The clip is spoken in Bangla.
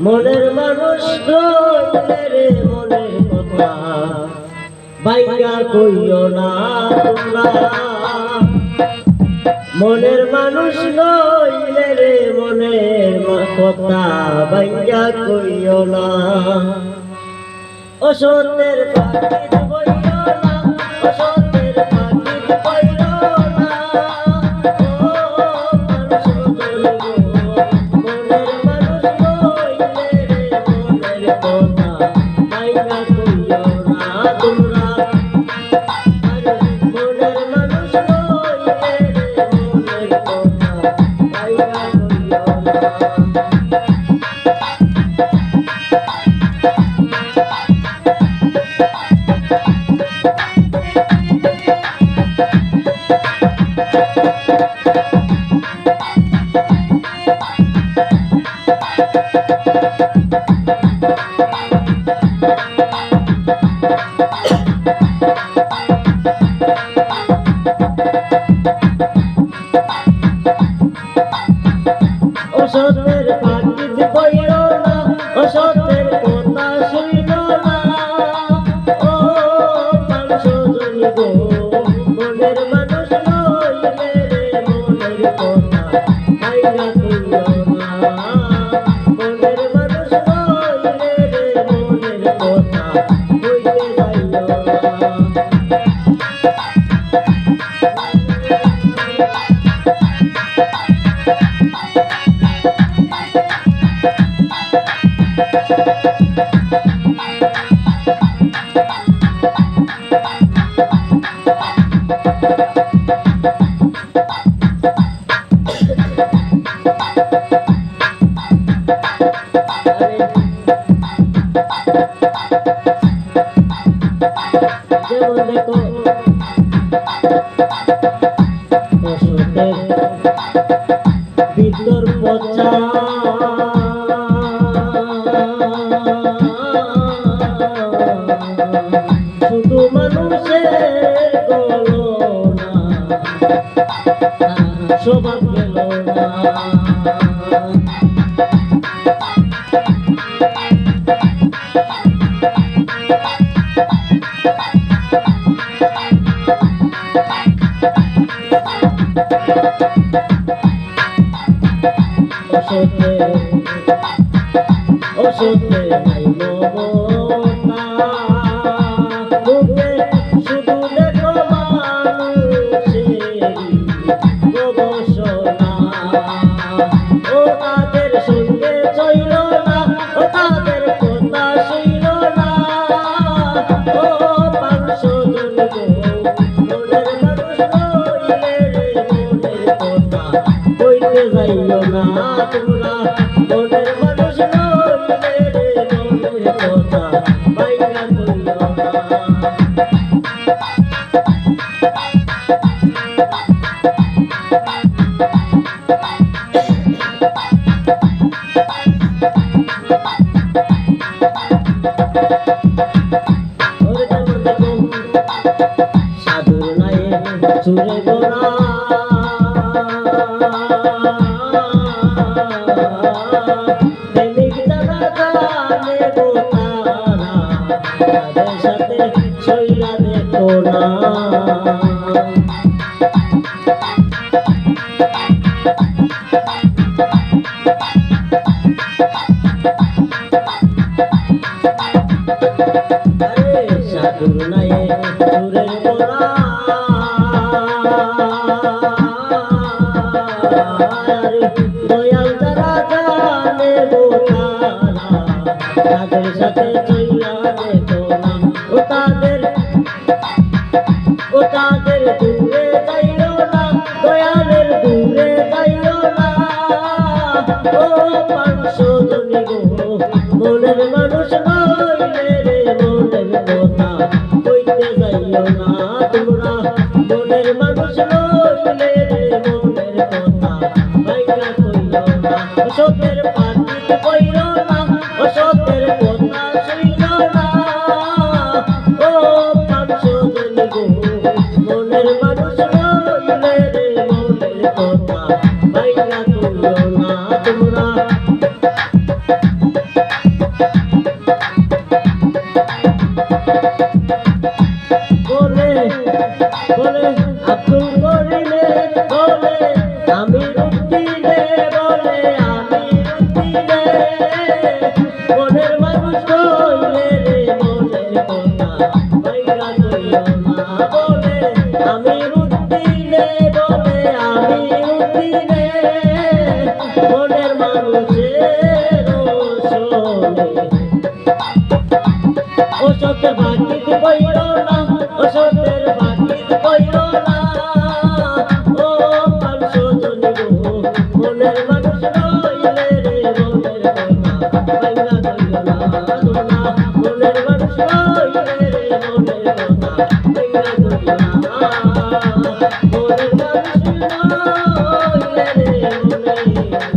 মনের মানুষ রইলে রে মনের কথা বাইকা কইও না তোমরা। মনের মানুষ রইলে রে মনের কথা বাইকা কইও না। অসতের পাখির বইও না, অসতের পাখির বইও না। ও মানুষ রইল মনের মানুষ রইলে রে মনের কথা বাইকা কইও না তোমরা। মনের মানুষ রইলে রে মনের কথা বাইকা কইও না। অসতের পাখির বইও না, অসতের কথা শুইল না। ও মানুষ জনি গো মনের মানুষ রইলে রে মনের কথা বাইকা কইও না। মনের মানুষ রইলে রে মনের কথা কইতে যাইও না। যেমন দেখো অসতের ভিতর পচা শুধু মানুষের গলনা স্বভাব গেল না। অসতে নাই মমতা মুখে শুধু দেখো মানুষের গবেষণা। ও তাদের সঙ্গে চইল না, ও তাদের কথা শুইল না। ও মানুষ জন গো মনের মানুষ রইলে রে মনের কথা কইতে যাইও না তোমরা। মনের মানুষ রইলে রে মনের কথা বাইকা কইও না। ওরে যেমন দেখো সাধুর নায়ে চুরে গোড়া প্রেমিক যারা জানে গো তারা তাদের সাথে চইলা দেখো না। আরে সাধুর নায়ে চুরে গোড়া দয়াল যারা জানে গো তারা তাদের সাথে চইলা দেখো না। ও তাদের দূরে যাইও না, দয়ালের দূরে যাইও না। ও মানুষ জনি গো মনের মানুষ রইলে রে মনের কথা কইতে যাইও না তোমরা। মনের মানুষ রইলে রে মনের কথা বাইকা কইও না। অসতের পাখির বইও না, অসতের কথা শুইল না। ও মানুষ জনি গো মনের মানুষ রইলে রে মনের কথা বাইকা কইও না তোমরা। মানুষের শোনে ওষুধের বাকিত কইল না ওষুধের বাকিত কইল না ও মানুষ জনি গো মনের মানুষ রইলে রে মনের কথা বাইনা কইল না মনের মানুষ রইলে রে মনের কথা বাইনা